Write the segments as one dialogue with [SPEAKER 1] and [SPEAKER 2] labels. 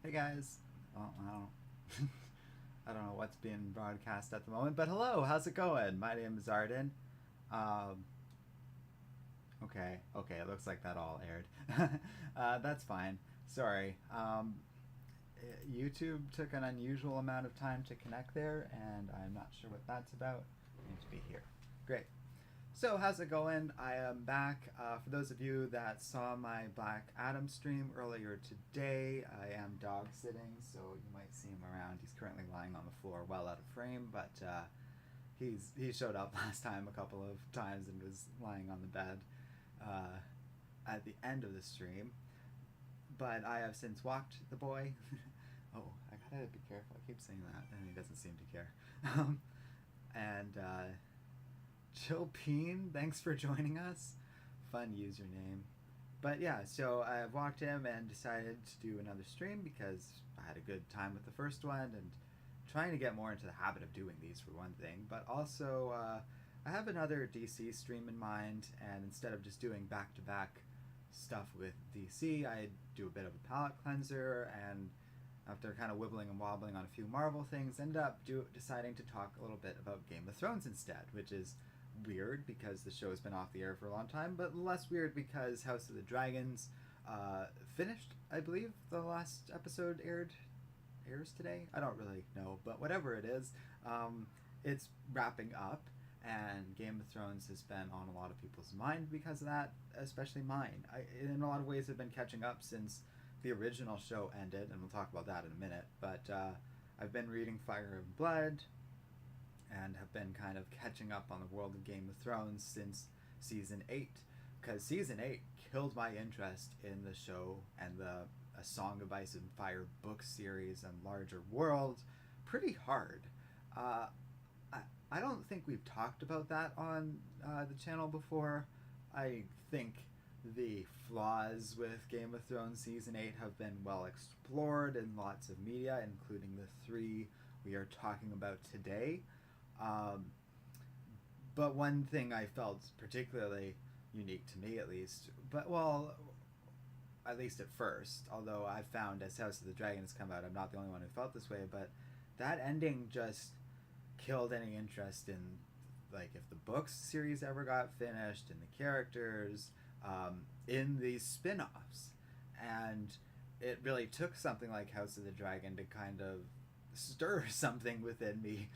[SPEAKER 1] Hey guys. Well, I don't know what's being broadcast at the moment, but hello, how's it going? My name is Arden. Um, okay, it looks like that all aired. That's fine. Sorry. YouTube took an unusual amount of time to connect there, and I'm not sure what that's about. I need to be here. Great. So, how's it going? I am back. For those of you that saw my Black Adam stream earlier today, I am dog sitting, so you might see him around. He's currently lying on the floor, well out of frame, but he showed up last time a couple of times and was lying on the bed uh, at the end of the stream. But I have since walked the boy. Oh, I gotta be careful. I keep saying that, and he doesn't seem to care. And Chilpeen, thanks for joining us. Fun username. But yeah, so I walked him and decided to do another stream because I had a good time with the first one and trying to get more into the habit of doing these for one thing. But also, I have another DC stream in mind, and instead of just doing back to back stuff with DC, I do a bit of a palate cleanser, and after kind of wibbling and wobbling on a few Marvel things, ended up deciding to talk a little bit about Game of Thrones instead, which is weird because the show has been off the air for a long time, but less weird because House of the Dragons finished. I believe the last episode airs today. I don't really know, but whatever it is, it's wrapping up, and Game of Thrones has been on a lot of people's mind because of that, especially mine. I, in a lot of ways, have been catching up since the original show ended, and we'll talk about that in a minute. But I've been reading Fire and Blood, and have been kind of catching up on the world of Game of Thrones since season 8, because season 8 killed my interest in the show and the A Song of Ice and Fire book series and larger world pretty hard. I don't think we've talked about that on the channel before. I think the flaws with Game of Thrones season 8 have been well explored in lots of media, including the 3 we are talking about today. But one thing I felt particularly unique to me, at least, but well, at least at first, although I've found as House of the Dragon has come out, I'm not the only one who felt this way, but that ending just killed any interest in, like, if the books series ever got finished, in the characters, in these spin-offs. And it really took something like House of the Dragon to kind of stir something within me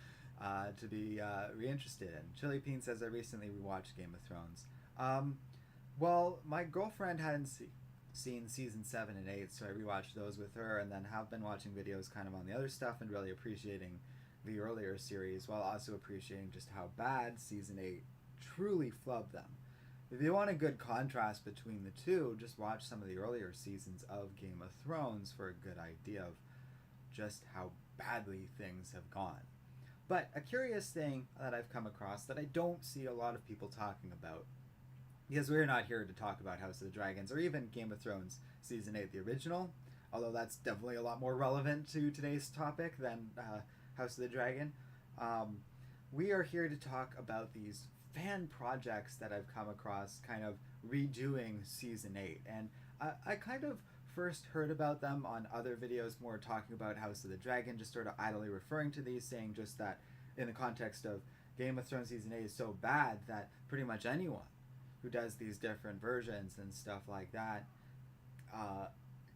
[SPEAKER 1] to be reinterested in. Chili Peen says, I recently rewatched Game of Thrones. Well, my girlfriend hadn't seen season 7 and 8, so I rewatched those with her, and then have been watching videos kind of on the other stuff and really appreciating the earlier series, while also appreciating just how bad season 8 truly flubbed them. If you want a good contrast between the two, just watch some of the earlier seasons of Game of Thrones for a good idea of just how badly things have gone. But a curious thing that I've come across that I don't see a lot of people talking about, because we're not here to talk about House of the Dragons or even Game of Thrones season 8, the original, although that's definitely a lot more relevant to today's topic than House of the Dragon. We are here to talk about these fan projects that I've come across kind of redoing season 8. And I kind of first heard about them on other videos more talking about House of the Dragon, just sort of idly referring to these, saying just that in the context of Game of Thrones season 8 is so bad that pretty much anyone who does these different versions and stuff like that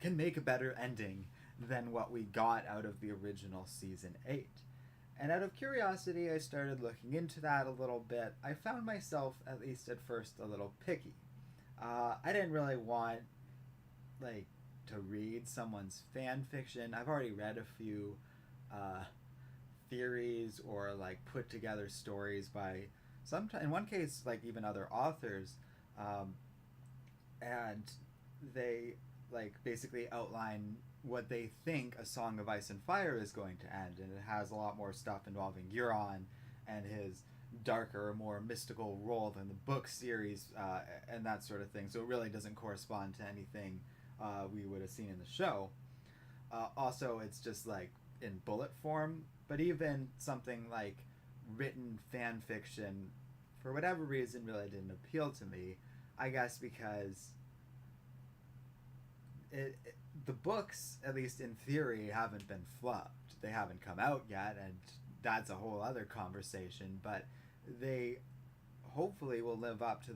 [SPEAKER 1] can make a better ending than what we got out of the original season 8. And out of curiosity, I started looking into that a little bit. I found myself, at least at first, a little picky. I didn't really want, like, to read someone's fan fiction. I've already read a few theories or, like, put together stories by in one case, like, even other authors, and they, like, basically outline what they think A Song of Ice and Fire is going to end, and it has a lot more stuff involving Euron and his darker, more mystical role than the book series, and that sort of thing. So it really doesn't correspond to anything we would have seen in the show. Also, it's just like in bullet form, but even something like written fan fiction, for whatever reason, really didn't appeal to me. I guess because the books, at least in theory, haven't been flubbed. They haven't come out yet, and that's a whole other conversation. But they hopefully will live up to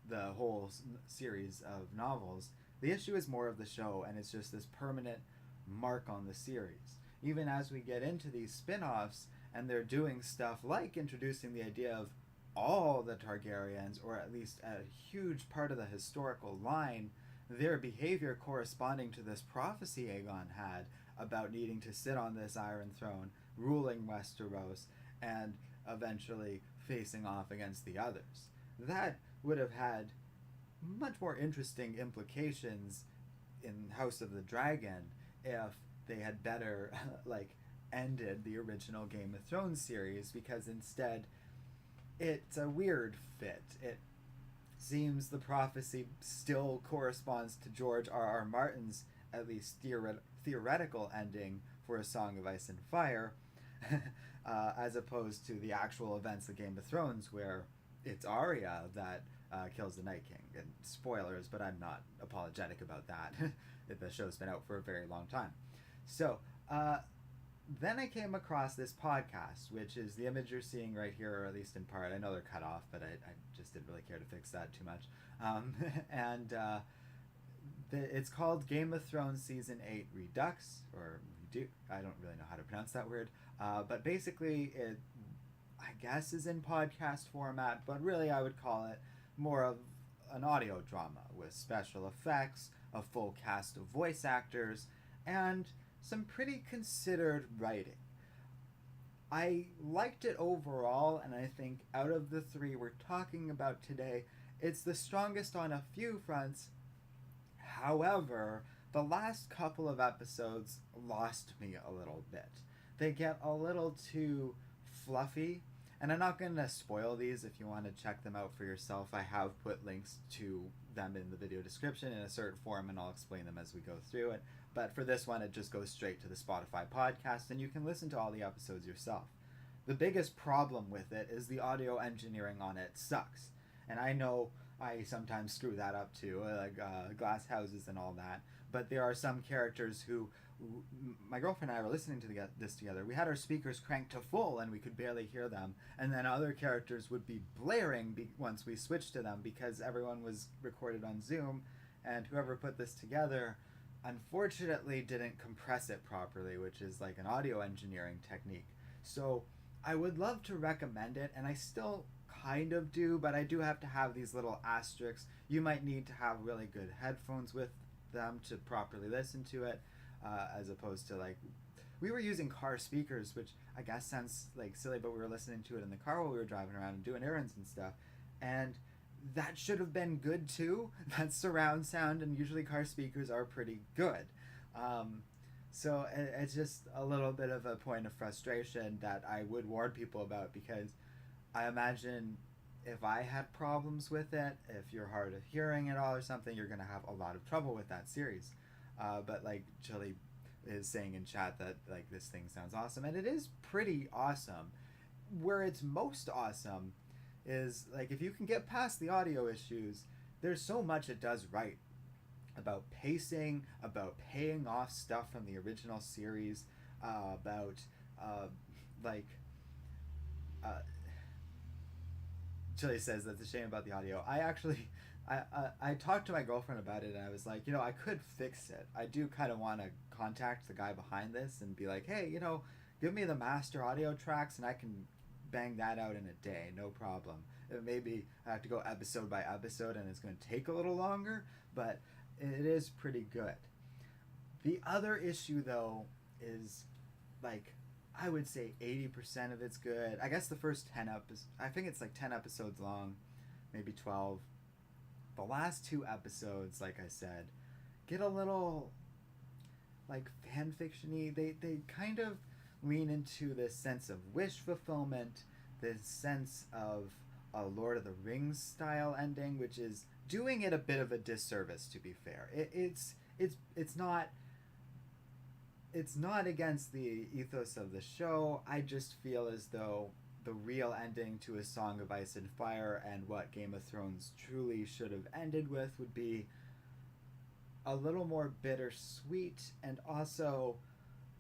[SPEAKER 1] the whole series of novels. The issue is more of the show, and it's just this permanent mark on the series. Even as we get into these spin-offs, and they're doing stuff like introducing the idea of all the Targaryens, or at least a huge part of the historical line, their behavior corresponding to this prophecy Aegon had about needing to sit on this Iron Throne, ruling Westeros, and eventually facing off against the others. That would have had much more interesting implications in House of the Dragon if they had better like ended the original Game of Thrones series, because instead it's a weird fit. It seems the prophecy still corresponds to George R.R. Martin's at least theoretical ending for A Song of Ice and Fire, as opposed to the actual events of Game of Thrones, where it's Arya that kills the Night King. And spoilers, but I'm not apologetic about that. The show's been out for a very long time. So, then I came across this podcast, which is the image you're seeing right here, or at least in part. I know they're cut off, but I just didn't really care to fix that too much. It's called Game of Thrones Season 8 Redux, or Redu. I don't really know how to pronounce that word. But basically, it, I guess, is in podcast format, but really I would call it more of an audio drama with special effects, a full cast of voice actors, and some pretty considered writing. I liked it overall, and I think out of the three we're talking about today, it's the strongest on a few fronts. However, the last couple of episodes lost me a little bit. They get a little too fluffy, and I'm not going to spoil these. If you want to check them out for yourself, I have put links to them in the video description in a certain form, and I'll explain them as we go through it. But for this one, it just goes straight to the Spotify podcast, and you can listen to all the episodes yourself. The biggest problem with it is the audio engineering on it sucks. And I know I sometimes screw that up too, like glass houses and all that. But there are some characters who, my girlfriend and I were listening to this together. We had our speakers cranked to full and we could barely hear them. And then other characters would be blaring once we switched to them, because everyone was recorded on Zoom. And whoever put this together, unfortunately, didn't compress it properly, which is like an audio engineering technique. So I would love to recommend it, and I still kind of do, but I do have to have these little asterisks. You might need to have really good headphones with them to properly listen to it, as opposed to like, we were using car speakers, which I guess sounds like silly, but we were listening to it in the car while we were driving around and doing errands and stuff, and that should have been good too. That's surround sound, and usually car speakers are pretty good. So it's just a little bit of a point of frustration that I would warn people about, because I imagine if I had problems with it, if you're hard of hearing at all or something, you're going to have a lot of trouble with that series. But like Chili is saying in chat that like this thing sounds awesome, and it is pretty awesome. Where it's most awesome is like if you can get past the audio issues, there's so much it does right about pacing, about paying off stuff from the original series, about Chili says that's a shame about the audio. I talked to my girlfriend about it, and I was like, I could fix it. I do kind of want to contact the guy behind this and be like, hey, give me the master audio tracks and I can bang that out in a day, no problem. Maybe I have to go episode by episode and it's going to take a little longer, but it is pretty good. The other issue, though, is like, I would say 80% of it's good. I guess the first 10 episodes, I think it's like 10 episodes long, maybe 12. The last 2 episodes, like I said, get a little like fan fiction-y. They kind of lean into this sense of wish fulfillment, this sense of a Lord of the Rings style ending, which is doing it a bit of a disservice, to be fair. It's not against the ethos of the show. I just feel as though the real ending to A Song of Ice and Fire, and what Game of Thrones truly should have ended with, would be a little more bittersweet, and also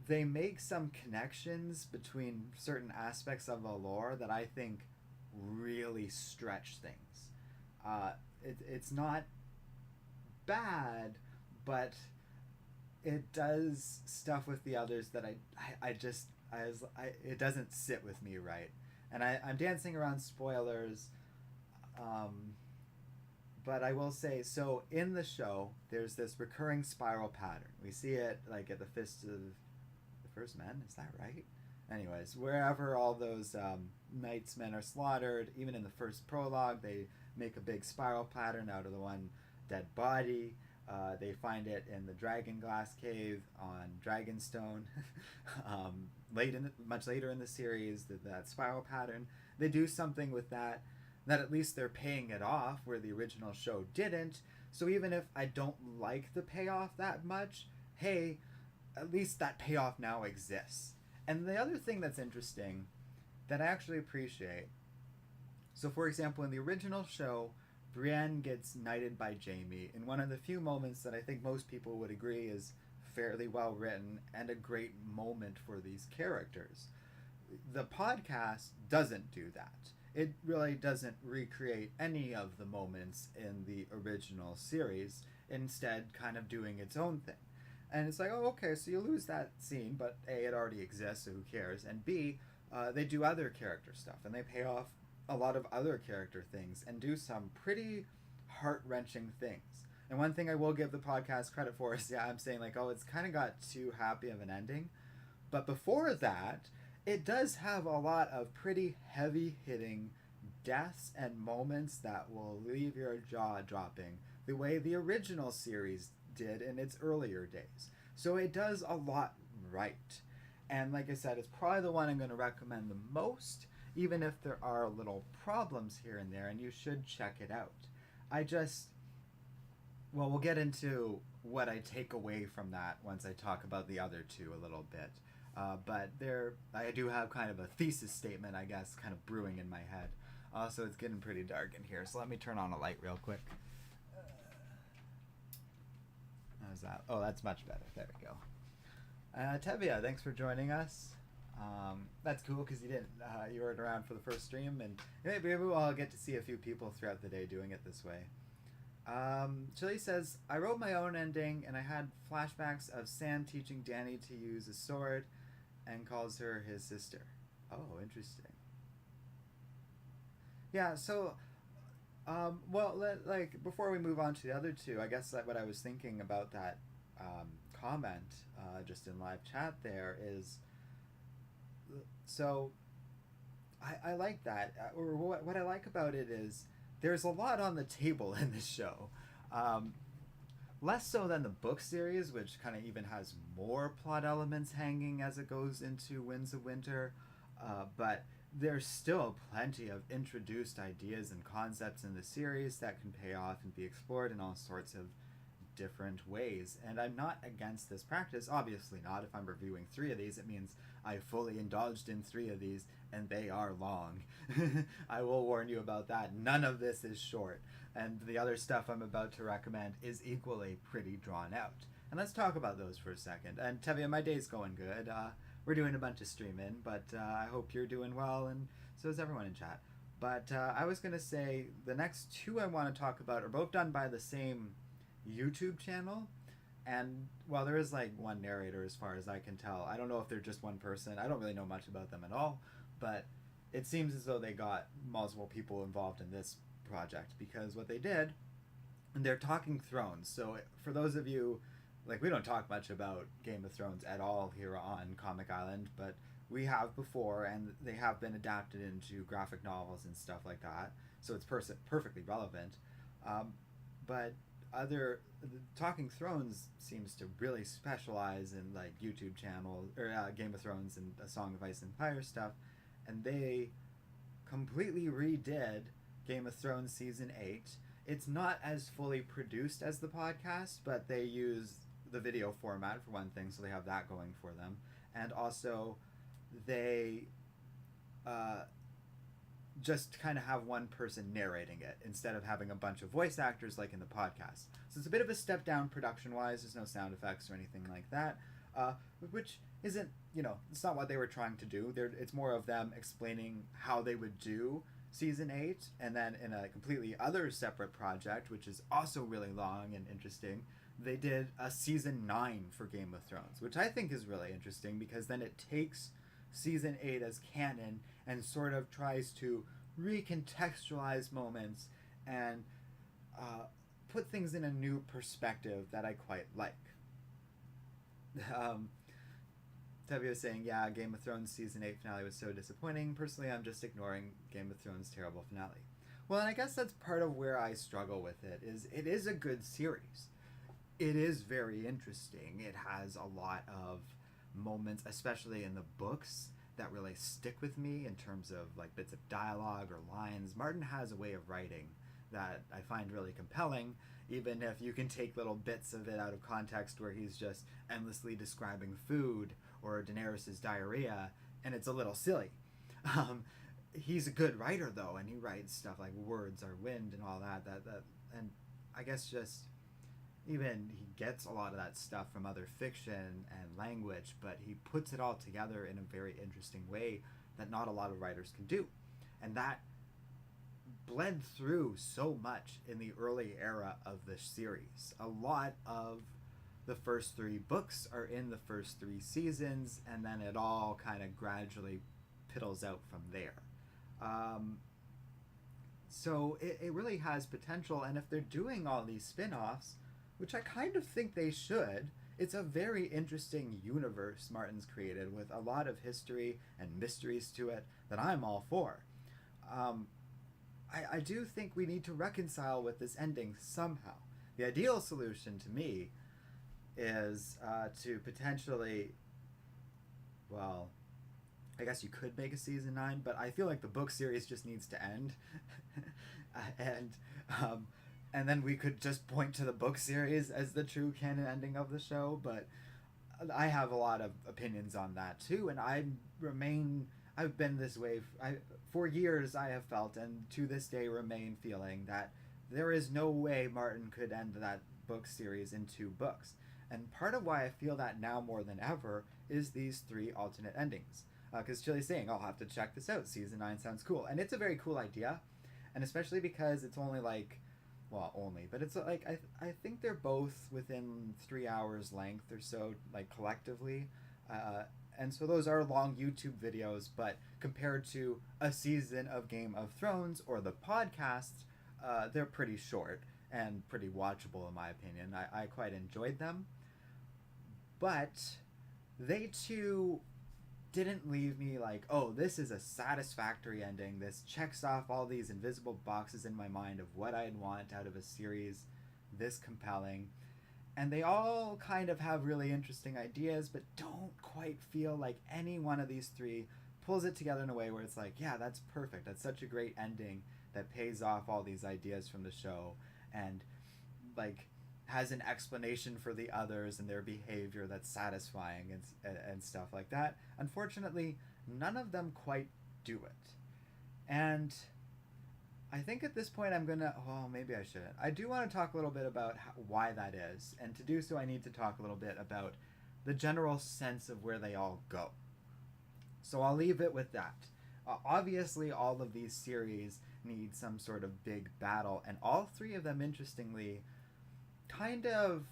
[SPEAKER 1] they make some connections between certain aspects of the lore that I think really stretch things. It's not bad, but it does stuff with the others that it doesn't sit with me right. And I'm dancing around spoilers, but I will say, so in the show, there's this recurring spiral pattern. We see it like at the Fist of the First Men, is that right? Anyways, wherever all those knights men are slaughtered, even in the first prologue, they make a big spiral pattern out of the one dead body. They find it in the Dragon Glass Cave on Dragonstone. Much later in the series, that spiral pattern. They do something with that at least they're paying it off, where the original show didn't. So even if I don't like the payoff that much, hey, at least that payoff now exists. And the other thing that's interesting that I actually appreciate, so for example, in the original show, Brienne gets knighted by Jaime in one of the few moments that I think most people would agree is fairly well written and a great moment for these characters. The podcast doesn't do that. It really doesn't recreate any of the moments in the original series, instead kind of doing its own thing. And it's like, oh, okay, so you lose that scene, but A, it already exists, so who cares? And B, they do other character stuff, and they pay off a lot of other character things and do some pretty heart-wrenching things. And one thing I will give the podcast credit for is, yeah, I'm saying like, oh, it's kind of got too happy of an ending. But before that, it does have a lot of pretty heavy-hitting deaths and moments that will leave your jaw dropping, the way the original series did in its earlier days. So it does a lot right. And like I said, it's probably the one I'm going to recommend the most, even if there are little problems here and there, and you should check it out. Well, we'll get into what I take away from that once I talk about the other two a little bit. But I do have kind of a thesis statement, I guess, kind of brewing in my head. Also, it's getting pretty dark in here, so let me turn on a light real quick. How's that? Oh, that's much better. There we go. Tevia, thanks for joining us. That's cool because you weren't around for the first stream, and maybe I'll get to see a few people throughout the day doing it this way. Chili says, I wrote my own ending, and I had flashbacks of Sam teaching Danny to use a sword, and calls her his sister. Oh, interesting. Yeah, so, before we move on to the other two, I guess what I was thinking about that comment just in live chat there is, so I like that, or what I like about it is there's a lot on the table in this show. Less so than the book series, which kind of even has more plot elements hanging as it goes into Winds of Winter, but there's still plenty of introduced ideas and concepts in the series that can pay off and be explored in all sorts of different ways. And I'm not against this practice, obviously not. If I'm reviewing 3 of these, it means I fully indulged in 3 of these, and they are long. I will warn you about that. None of this is short. And the other stuff I'm about to recommend is equally pretty drawn out. And let's talk about those for a second. And Tevia, my day's going good. We're doing a bunch of streaming, but I hope you're doing well, and so is everyone in chat. But I was going to say the next 2 I want to talk about are both done by the same YouTube channel. And while there is like one narrator as far as I can tell, I don't know if they're just one person. I don't really know much about them at all, but it seems as though they got multiple people involved in this project, because what they did, and they're Talking Thrones. So for those of you, like, we don't talk much about Game of Thrones at all here on Comic Island, but we have before, and they have been adapted into graphic novels and stuff like that, so it's perfectly relevant. But Talking Thrones seems to really specialize in like YouTube channel or Game of Thrones and A Song of Ice and Fire stuff, and they completely redid Game of Thrones season 8. It's not as fully produced as the podcast, but they use the video format for one thing, so they have that going for them. And also they just kind of have one person narrating it instead of having a bunch of voice actors like in the podcast. So it's a bit of a step down production wise. There's no sound effects or anything like that, which isn't, it's not what they were trying to do. It's more of them explaining how they would do season 8, and then in a completely other separate project, which is also really long and interesting, they did a season 9 for Game of Thrones, which I think is really interesting because then it takes season 8 as canon and sort of tries to recontextualize moments and put things in a new perspective that I quite like. Tevye was saying, yeah, Game of Thrones season 8 finale was so disappointing. Personally, I'm just ignoring Game of Thrones' terrible finale. Well, and I guess that's part of where I struggle with it is a good series. It is very interesting. It has a lot of moments, especially in the books, that really stick with me in terms of like bits of dialogue or lines. Martin has a way of writing that I find really compelling, even if you can take little bits of it out of context where he's just endlessly describing food or Daenerys' diarrhea, and it's a little silly. He's a good writer though, and he writes stuff like words are wind and all that, and I guess just even he gets a lot of that stuff from other fiction and language, but he puts it all together in a very interesting way that not a lot of writers can do. And that bled through so much in the early era of the series. A lot of the first 3 books are in the first 3 seasons, and then it all kind of gradually piddles out from there. So it really has potential, and if they're doing all these spin-offs, which I kind of think they should, it's a very interesting universe Martin's created with a lot of history and mysteries to it that I'm all for. I do think we need to reconcile with this ending somehow. The ideal solution to me is to potentially, well, I guess you could make a season 9, but I feel like the book series just needs to end. And then we could just point to the book series as the true canon ending of the show, but I have a lot of opinions on that too, and I've been this way for years. I have felt, and to this day remain feeling, that there is no way Martin could end that book series in 2 books. And part of why I feel that now more than ever is these 3 alternate endings. Because Chili's saying, I'll have to check this out, season 9 sounds cool. And it's a very cool idea, and especially because it's only like, well, but it's like, I think they're both within 3 hours length or so, like collectively. And so those are long YouTube videos, but compared to a season of Game of Thrones or the podcast, they're pretty short and pretty watchable in my opinion. I quite enjoyed them. But they too didn't leave me like, oh, this is a satisfactory ending. This checks off all these invisible boxes in my mind of what I'd want out of a series this compelling. And they all kind of have really interesting ideas, but don't quite feel like any one of these 3 pulls it together in a way where it's like, yeah, that's perfect. That's such a great ending that pays off all these ideas from the show and like has an explanation for the others and their behavior that's satisfying and stuff like that. Unfortunately, none of them quite do it. And I think at this point I'm gonna, well, maybe I shouldn't. I do want to talk a little bit about why that is, and to do so I need to talk a little bit about the general sense of where they all go. So I'll leave it with that. Obviously all of these series need some sort of big battle, and all 3 of them, interestingly, kind of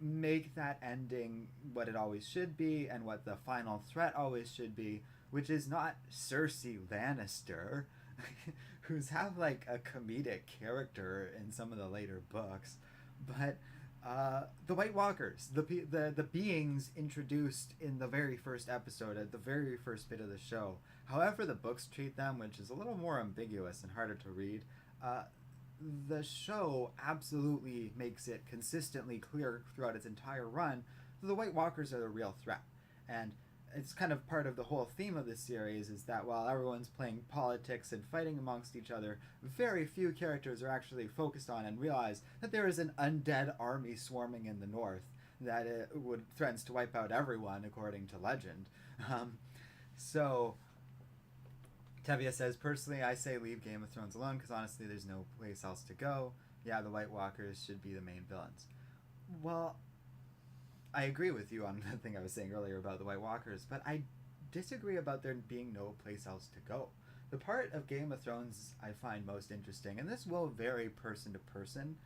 [SPEAKER 1] make that ending what it always should be and what the final threat always should be, which is not Cersei Lannister, who's have like a comedic character in some of the later books, but the White Walkers, the beings introduced in the very first episode, at the very first bit of the show. However the books treat them, which is a little more ambiguous and harder to read, the show absolutely makes it consistently clear throughout its entire run that the White Walkers are the real threat. And it's kind of part of the whole theme of this series is that while everyone's playing politics and fighting amongst each other, very few characters are actually focused on and realize that there is an undead army swarming in the north that threatens to wipe out everyone according to legend. So Tevia says, personally, I say leave Game of Thrones alone because honestly, there's no place else to go. Yeah, the White Walkers should be the main villains. Well, I agree with you on the thing I was saying earlier about the White Walkers, but I disagree about there being no place else to go. The part of Game of Thrones I find most interesting, and this will vary person to person,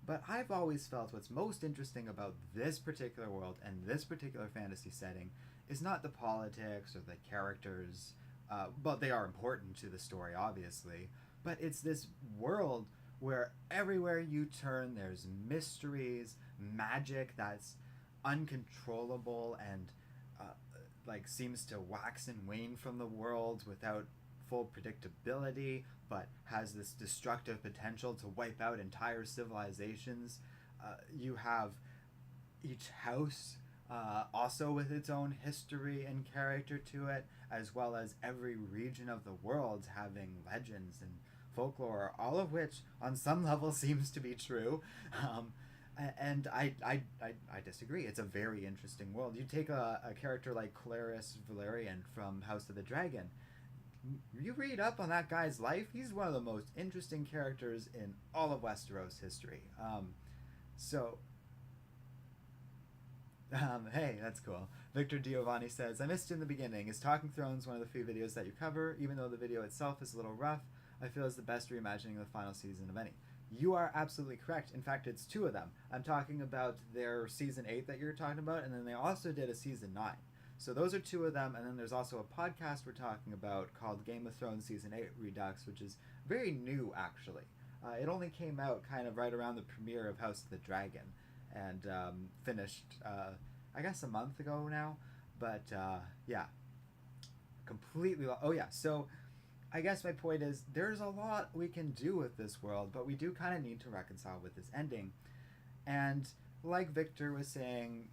[SPEAKER 1] but I've always felt what's most interesting about this particular world and this particular fantasy setting is not the politics or the characters, but they are important to the story, obviously, but it's this world where everywhere you turn there's mysteries, magic that's uncontrollable and uh, like seems to wax and wane from the world without full predictability, but has this destructive potential to wipe out entire civilizations. You have each house also with its own history and character to it, as well as every region of the world having legends and folklore, all of which on some level seems to be true. Um, and I disagree. It's a very interesting world. You take a character like Clerys Valerian from House of the Dragon. You read up on that guy's life, he's one of the most interesting characters in all of Westeros history. So hey, that's cool. Victor Giovanni says, I missed you in the beginning. Is Talking Thrones one of the few videos that you cover? Even though the video itself is a little rough, I feel it's the best reimagining of the final season of any. You are absolutely correct. In fact, it's two of them. I'm talking about their season 8 that you're talking about, and then they also did a season 9. So those are two of them, and then there's also a podcast we're talking about called Game of Thrones Season 8 Redux, which is very new, actually. It only came out kind of right around the premiere of House of the Dragon, and finished, I guess, a month ago now. But yeah, completely. Oh yeah, so I guess my point is there's a lot we can do with this world, but we do kind of need to reconcile with this ending. And like Victor was saying,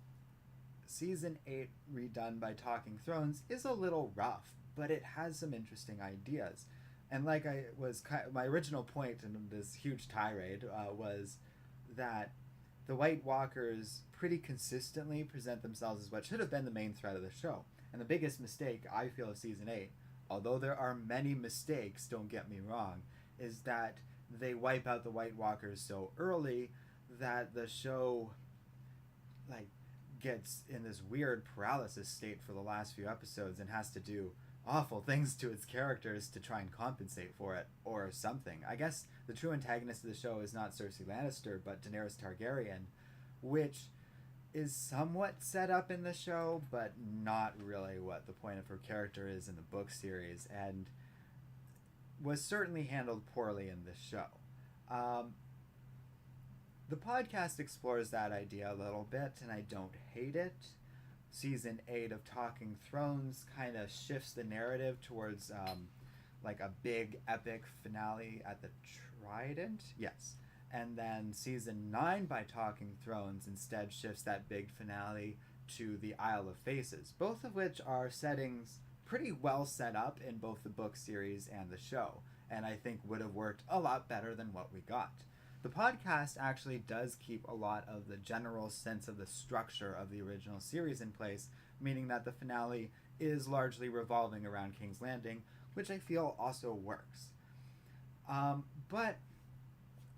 [SPEAKER 1] season 8 redone by Talking Thrones is a little rough, but it has some interesting ideas. And like I was, my original point in this huge tirade was that the White Walkers pretty consistently present themselves as what should have been the main threat of the show. And the biggest mistake I feel of season 8, although there are many mistakes, don't get me wrong, is that they wipe out the White Walkers so early that the show like gets in this weird paralysis state for the last few episodes and has to do awful things to its characters to try and compensate for it or something. I guess the true antagonist of the show is not Cersei Lannister but Daenerys Targaryen, which is somewhat set up in the show but not really what the point of her character is in the book series, and was certainly handled poorly in this show. The podcast explores that idea a little bit, and I don't hate it. Season 8 of Talking Thrones kind of shifts the narrative towards like a big epic finale at the Trident. Yes. And then season 9 by Talking Thrones instead shifts that big finale to the Isle of Faces, both of which are settings pretty well set up in both the book series and the show, and I think would have worked a lot better than what we got. The podcast actually does keep a lot of the general sense of the structure of the original series in place, meaning that the finale is largely revolving around King's Landing, which I feel also works. But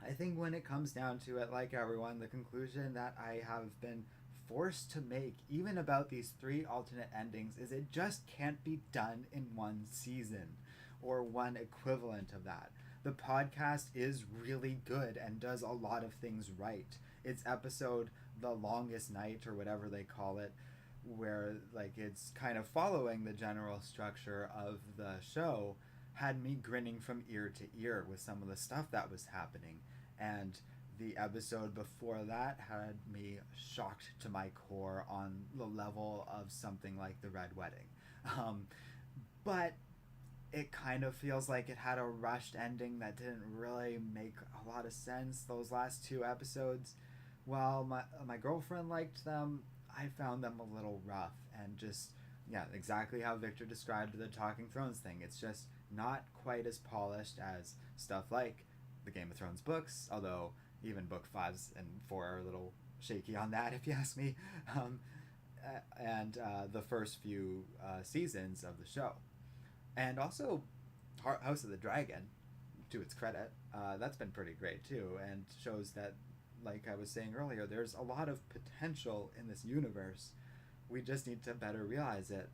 [SPEAKER 1] I think when it comes down to it, like everyone, the conclusion that I have been forced to make, even about these 3 alternate endings, is it just can't be done in one season, or one equivalent of that. The podcast is really good and does a lot of things right. Its episode, The Longest Night, or whatever they call it, where like it's kind of following the general structure of the show, had me grinning from ear to ear with some of the stuff that was happening. And the episode before that had me shocked to my core on the level of something like The Red Wedding. But it kind of feels like it had a rushed ending that didn't really make a lot of sense. Those last 2 episodes, while my girlfriend liked them, I found them a little rough, and just, yeah, exactly how Victor described the Talking Thrones thing. It's just not quite as polished as stuff like the Game of Thrones books, although even book 5s and 4 are a little shaky on that, if you ask me, and the first few seasons of the show. And also, House of the Dragon, to its credit, that's been pretty great too, and shows that, like I was saying earlier, there's a lot of potential in this universe. We just need to better realize it.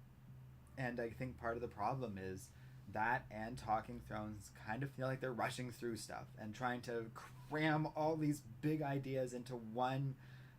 [SPEAKER 1] And I think part of the problem is that and Talking Thrones kind of feel like they're rushing through stuff and trying to cram all these big ideas into one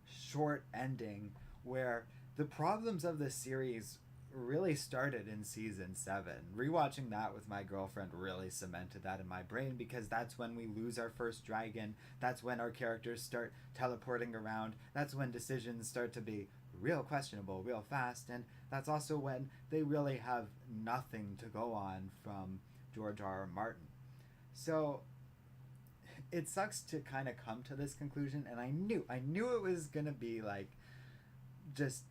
[SPEAKER 1] short ending, where the problems of this series really started in season 7. Rewatching that with my girlfriend really cemented that in my brain, because that's when we lose our first dragon. That's when our characters start teleporting around. That's when decisions start to be real questionable real fast, and that's also when they really have nothing to go on from George R. R. Martin. So it sucks to kind of come to this conclusion, and I knew it was gonna be like just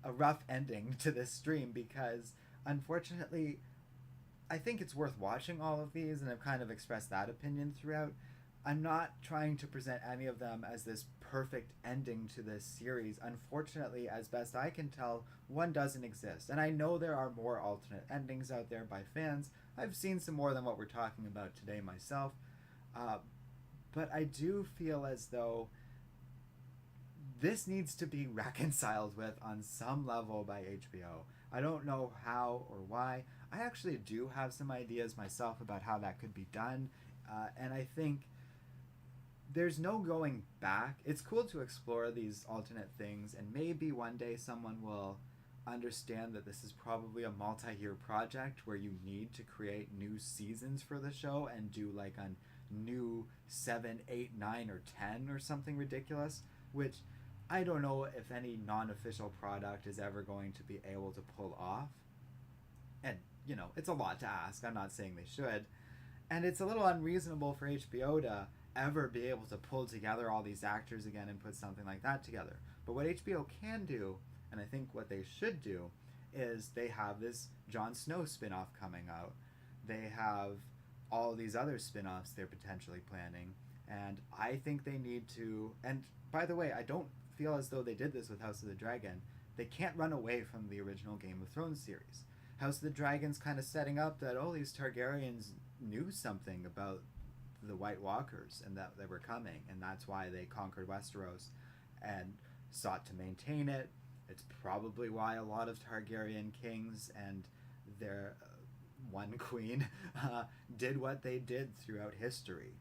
[SPEAKER 1] a rough ending to this stream, because unfortunately I think it's worth watching all of these, and I've kind of expressed that opinion throughout. I'm not trying to present any of them as this perfect ending to this series. Unfortunately, as best I can tell, one doesn't exist. And I know there are more alternate endings out there by fans. I've seen some more than what we're talking about today myself. But I do feel as though this needs to be reconciled with on some level by HBO. I don't know how or why. I actually do have some ideas myself about how that could be done. And I think there's no going back. It's cool to explore these alternate things, and maybe one day someone will understand that this is probably a multi-year project where you need to create new seasons for the show and do like a new 7, 8, 9, or 10 or something ridiculous, which I don't know if any non-official product is ever going to be able to pull off. And, you know, it's a lot to ask. I'm not saying they should. And it's a little unreasonable for HBO to ever be able to pull together all these actors again and put something like that together. But what HBO can do, and I think what they should do, is they have this Jon Snow spin-off coming out. They have all these other spin-offs they're potentially planning, and I think they need to, and by the way, I don't feel as though they did this with House of the Dragon. They can't run away from the original Game of Thrones series. House of the Dragon's kind of setting up that, oh, these Targaryens knew something about the White Walkers and that they were coming, and that's why they conquered Westeros and sought to maintain it. It's probably why a lot of Targaryen kings and their one queen did what they did throughout history.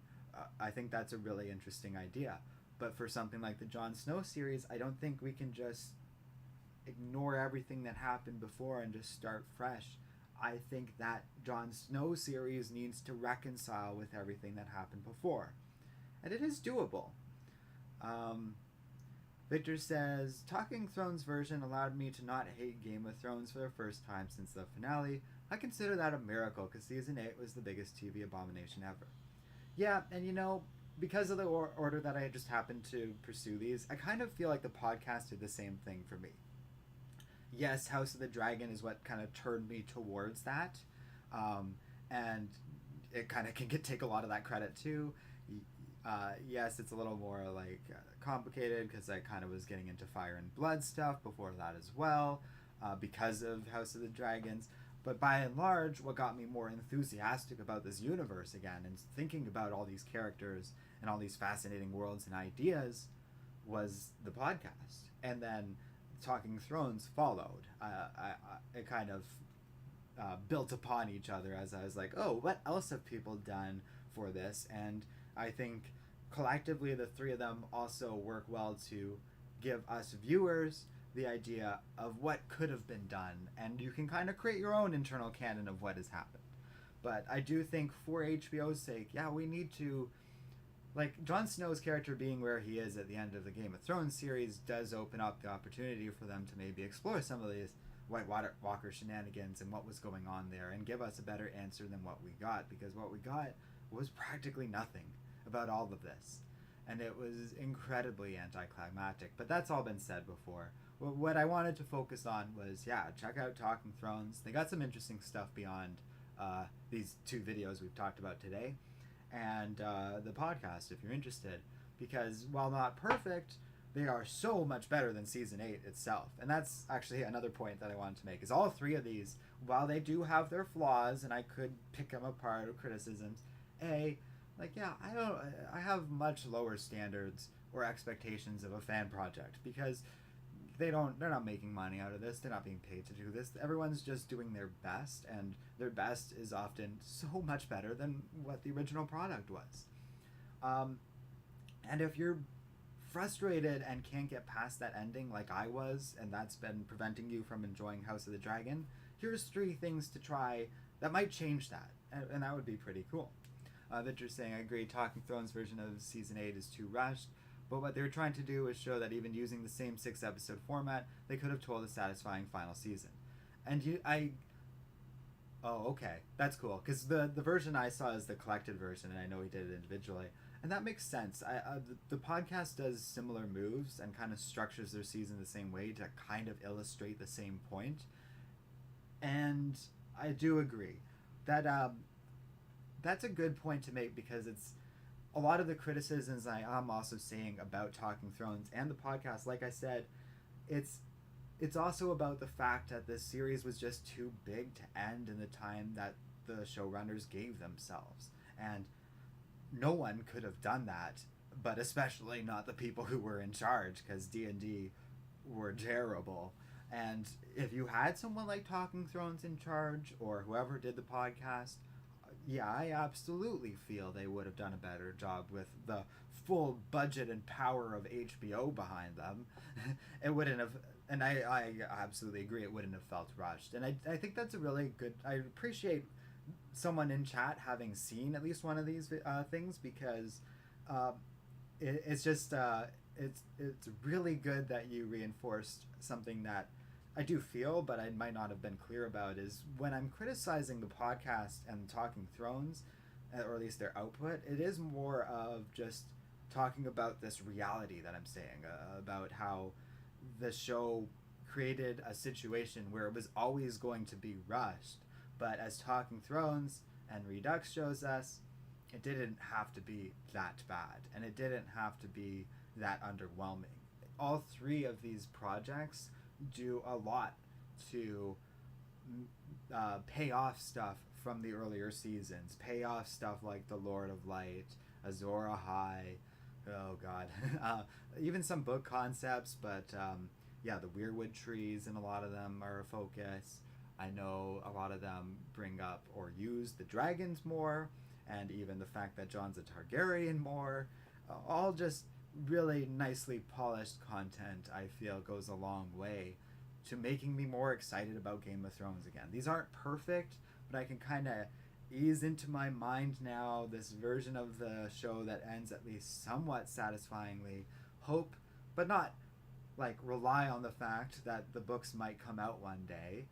[SPEAKER 1] I think that's a really interesting idea. But for something like the Jon Snow series, I don't think we can just ignore everything that happened before and just start fresh. I think that Jon Snow series needs to reconcile with everything that happened before. And it is doable. Victor says, Talking Thrones version allowed me to not hate Game of Thrones for the first time since the finale. I consider that a miracle, because Season 8 was the biggest TV abomination ever. Yeah, and you know, because of the order that I just happened to pursue these, I kind of feel like the podcast did the same thing for me. Yes, House of the Dragon is what kind of turned me towards that, and it kind of can take a lot of that credit too. Yes, it's a little more like complicated because I kind of was getting into Fire and Blood stuff before that as well, because of House of the Dragons. But by and large, what got me more enthusiastic about this universe again and thinking about all these characters and all these fascinating worlds and ideas was the podcast. And then Talking Thrones followed. It kind of built upon each other as I was like, oh, what else have people done for this? And I think collectively the three of them also work well to give us viewers the idea of what could have been done, and you can kind of create your own internal canon of what has happened. But I do think for HBO's sake, yeah, we need to, like, Jon Snow's character being where he is at the end of the Game of Thrones series does open up the opportunity for them to maybe explore some of these White Walker shenanigans and what was going on there, and give us a better answer than what we got, because what we got was practically nothing about all of this, and it was incredibly anticlimactic. But that's all been said before. What I wanted to focus on was, yeah, check out Talking Thrones. They got some interesting stuff beyond these two videos we've talked about today, and the podcast if you're interested, because while not perfect, they are so much better than season 8 itself. And that's actually another point that I wanted to make, is all three of these, while they do have their flaws and I could pick them apart or criticisms, I have much lower standards or expectations of a fan project, because they're not making money out of this, they're not being paid to do this, everyone's just doing their best, and their best is often so much better than what the original product was. And if you're frustrated and can't get past that ending like I was, and that's been preventing you from enjoying House of the Dragon, here's 3 things to try that might change that, and that would be pretty cool. Victor's saying, I agree, Talking Thrones version of season 8 is too rushed, but what they were trying to do is show that even using the same 6-episode format, they could have told a satisfying final season. Oh, okay, that's cool, because the version I saw is the collected version, and I know he did it individually. And that makes sense. The podcast does similar moves and kind of structures their season the same way to kind of illustrate the same point. And I do agree that that's a good point to make, because it's a lot of the criticisms I am also saying about Talking Thrones and the podcast. Like I said, it's also about the fact that this series was just too big to end in the time that the showrunners gave themselves. And no one could have done that, but especially not the people who were in charge, because D&D were terrible. And if you had someone like Talking Thrones in charge, or whoever did the podcast, yeah, I absolutely feel they would have done a better job with the full budget and power of HBO behind them. It wouldn't have, and I absolutely agree, it wouldn't have felt rushed. And I think that's a really good, I appreciate someone in chat having seen at least one of these things, because it's really good that you reinforced something that I do feel, but I might not have been clear about, is when I'm criticizing the podcast and Talking Thrones, or at least their output, it is more of just talking about this reality that I'm saying, about how the show created a situation where it was always going to be rushed. But as Talking Thrones and Redux shows us, it didn't have to be that bad, and it didn't have to be that underwhelming. All 3 of these projects do a lot to pay off stuff from the earlier seasons, pay off stuff like The Lord of Light, Azor Ahai, oh god, even some book concepts, but the Weirwood trees in a lot of them are a focus. I know a lot of them bring up or use the dragons more, and even the fact that Jon's a Targaryen more. All just really nicely polished content, I feel, goes a long way to making me more excited about Game of Thrones again. These aren't perfect, but I can kind of ease into my mind now this version of the show that ends at least somewhat satisfyingly. Hope, but not like rely on the fact that the books might come out one day,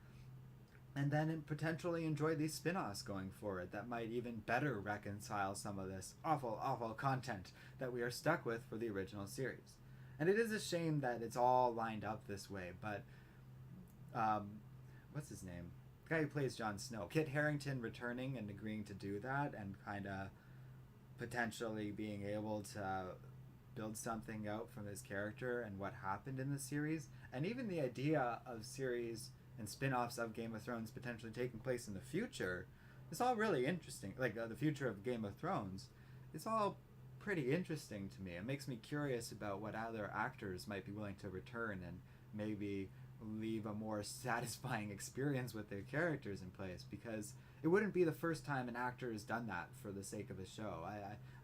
[SPEAKER 1] and then potentially enjoy these spin-offs going forward that might even better reconcile some of this awful, awful content that we are stuck with for the original series. And it is a shame that it's all lined up this way, but what's his name? The guy who plays Jon Snow, Kit Harington, returning and agreeing to do that, and kind of potentially being able to build something out from his character and what happened in the series, and even the idea of series and spin-offs of Game of Thrones potentially taking place in the future, it's all really interesting. Like the future of Game of Thrones, it's all pretty interesting to me. It makes me curious about what other actors might be willing to return and maybe leave a more satisfying experience with their characters in place, because it wouldn't be the first time an actor has done that for the sake of a show.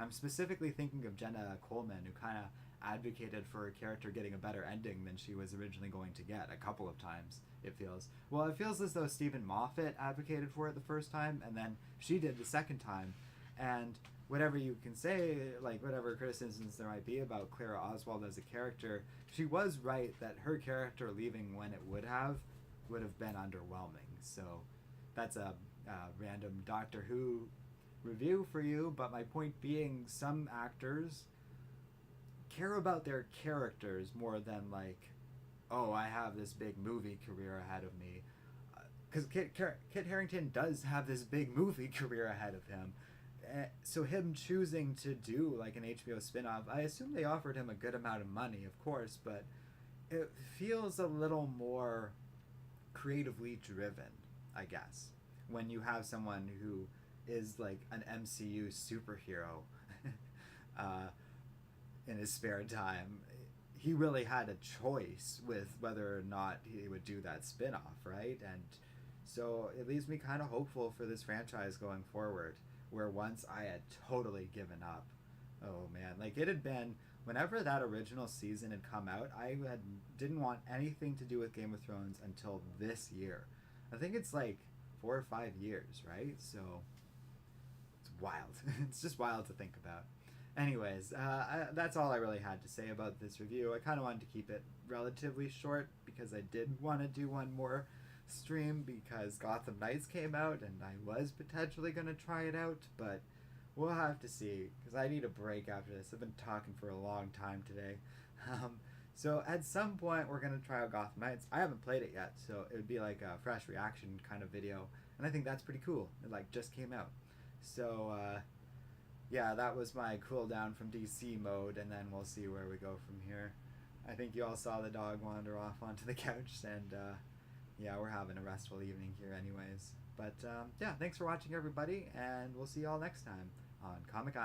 [SPEAKER 1] I'm specifically thinking of Jenna Coleman, who kind of advocated for her character getting a better ending than she was originally going to get a couple of times, it feels. Well, it feels as though Stephen Moffat advocated for it the first time, and then she did the second time. And whatever you can say, like whatever criticisms there might be about Clara Oswald as a character, she was right that her character leaving when it would have been underwhelming. So that's a random Doctor Who review for you, but my point being, some actors care about their characters more than like, oh, I have this big movie career ahead of me. Because Kit Harington does have this big movie career ahead of him. So him choosing to do like an HBO spin-off, I assume they offered him a good amount of money, of course, but it feels a little more creatively driven, I guess, when you have someone who is like an MCU superhero uh, in his spare time. He really had a choice with whether or not he would do that spin-off, right? And so it leaves me kind of hopeful for this franchise going forward, where once I had totally given up. Oh man, like it had been whenever that original season had come out, didn't want anything to do with Game of Thrones until this year. I think it's like 4 or 5 years, right? So it's wild. It's just wild to think about. Anyways, that's all I really had to say about this review. I kind of wanted to keep it relatively short because I did want to do one more stream because Gotham Knights came out and I was potentially going to try it out, but we'll have to see because I need a break after this. I've been talking for a long time today. So at some point we're going to try out Gotham Knights. I haven't played it yet, so it would be like a fresh reaction kind of video, and I think that's pretty cool. It like just came out. So yeah, that was my cooldown from DC mode, and then we'll see where we go from here. I think you all saw the dog wander off onto the couch, and yeah, we're having a restful evening here anyways. But yeah, thanks for watching everybody, and we'll see you all next time on Comic